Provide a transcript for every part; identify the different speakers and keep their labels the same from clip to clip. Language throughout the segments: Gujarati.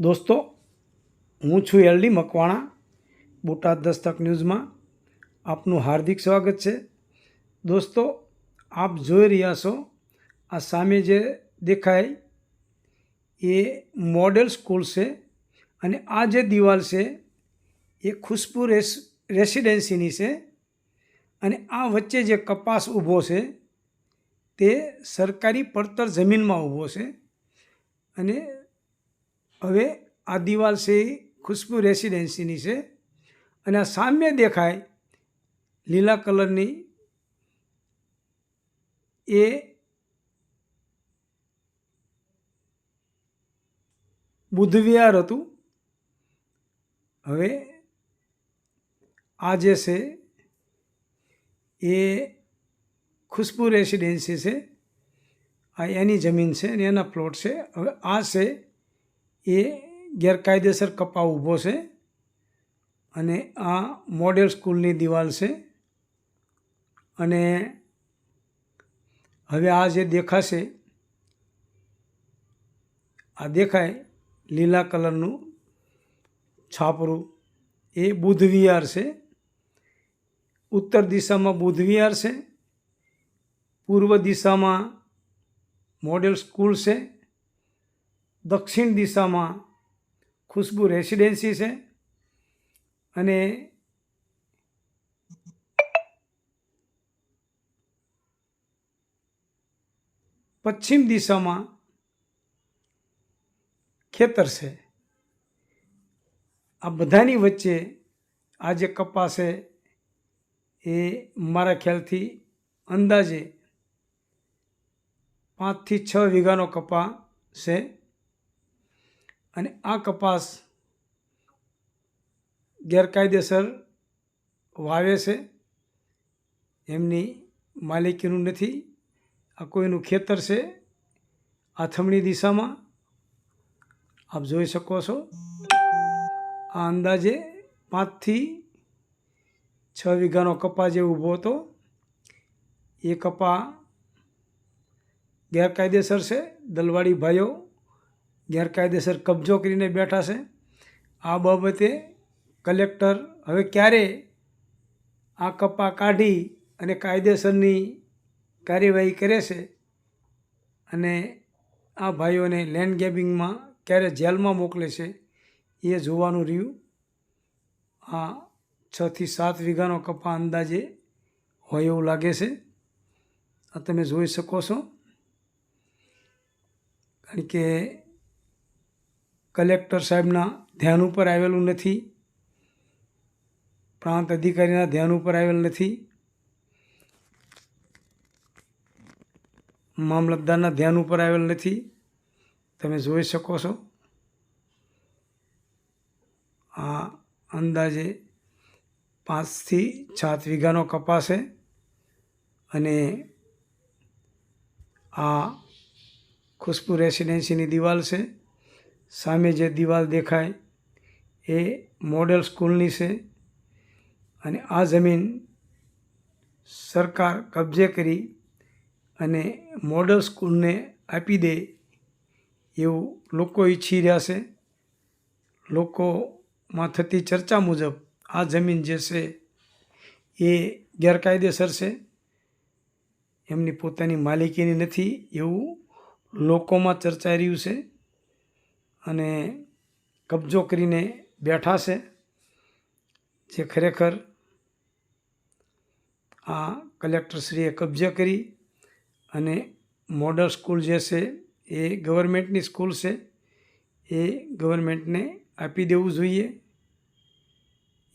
Speaker 1: દોસ્તો, હું છું એલડી મકવાણા. બોટાદ દસ્તક ન્યૂઝમાં આપનું હાર્દિક સ્વાગત છે. દોસ્તો, આપ જોઈ રહ્યા છો આ સામે જે દેખાય એ મોડેલ સ્કૂલ છે અને આ જે દિવાલ છે એ ખુશ્બુ રેસિડેન્સીની છે અને આ વચ્ચે જે કપાસ ઊભો છે તે સરકારી પડતર જમીનમાં ઊભો છે. અને હવે આ દિવાલ છે એ ખુશ્બુ રેસિડેન્સીની છે અને આ સામે દેખાય લીલા કલરની એ બુદ્ધ વિહાર હતું. હવે આ જે છે એ ખુશ્બુ રેસિડેન્સી છે, આ એની જમીન છે અને એના પ્લોટ છે. હવે આ છે એ ગેરકાયદેસર કપા ઊભો છે અને આ મોડેલ સ્કૂલની દિવાલ છે. અને હવે આ જે દેખાશે આ દેખાય લીલા કલરનું છાપરું એ બુદ્ધ વિહાર છે. ઉત્તર દિશામાં બુદ્ધ વિહાર છે, પૂર્વ દિશામાં મોડેલ સ્કૂલ છે, દક્ષિણ દિશામાં ખુશ્બુ રેસિડેન્સી છે અને પશ્ચિમ દિશામાં ખેતર છે. આ બધાની વચ્ચે આ જે કપાસ છે એ મારા ખ્યાલથી અંદાજે 5 થી 6 વીઘાનો કપા છે. અને આ કપાસ ગેરકાયદેસર વાવે છે, એમની માલિકીનું નથી. આ કોઈનું ખેતર છે. આથમણી દિશામાં આપ જોઈ શકો છો આ અંદાજે 5 થી 6 વીઘાનો કપા જે ઊભો હતો એ કપા ગેરકાયદેસર છે. દલવાડી ભાઈઓ ગેરકાયદેસર કબજો કરીને બેઠા છે. આ બાબતે કલેક્ટર હવે ક્યારે આ કપા કાઢી અને કાયદેસરની કાર્યવાહી કરે છે અને આ ભાઈઓને લેન્ડ ગેબિંગમાં ક્યારે જેલમાં મોકલે છે એ જોવાનું રહ્યું. આ 6 થી 7 વીઘાનો કપા અંદાજે હોય એવું લાગે છે. આ તમે જોઈ શકો છો. કારણ કે કલેક્ટર સાહેબના ધ્યાન ઉપર આવેલું નથી, પ્રાંત અધિકારીના ધ્યાન ઉપર આવેલ નથી, મામલતદારના ધ્યાન ઉપર આવેલ નથી. તમે જોઈ શકો છો આ અંદાજે 5 થી 7 વીઘાનો કપાસ છે અને આ ખુશ્બુ રેસિડેન્સીની દિવાલ છે. સામે જે દિવાલ દેખાય એ મોડેલ સ્કૂલની છે અને આ જમીન સરકાર કબજે કરી અને મોડલ સ્કૂલને આપી દે એવું લોકો ઈચ્છી રહ્યા છે. લોકોમાં થતી ચર્ચા મુજબ આ જમીન જે છે એ ગેરકાયદેસર છે, એમની પોતાની માલિકીની નથી એવું લોકોમાં ચર્ચાઈ રહ્યું છે અને કબજો કરીને બેઠા છે. જે ખરેખર આ કલેક્ટરશ્રીએ કબજે કરી અને મોડલ સ્કૂલ જે છે એ ગવર્મેન્ટની સ્કૂલ છે, એ ગવર્મેન્ટને આપી દેવું જોઈએ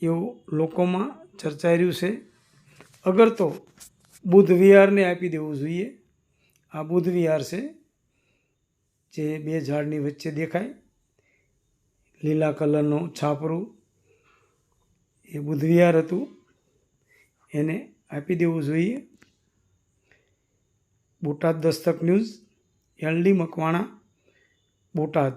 Speaker 1: એવું લોકોમાં ચર્ચાઈ રહ્યું છે. અગર તો બુદ્ધ વિહારને આપી દેવું જોઈએ. આ બુદ્ધ વિહાર છે જે 2 ઝાડની વચ્ચે દેખાય લીલા કલરનું છાપરું એ બુદ્ધ વિહાર હતું, એને આપી દેવું જોઈએ. Botad Dastak news, LD Makwana, Botad.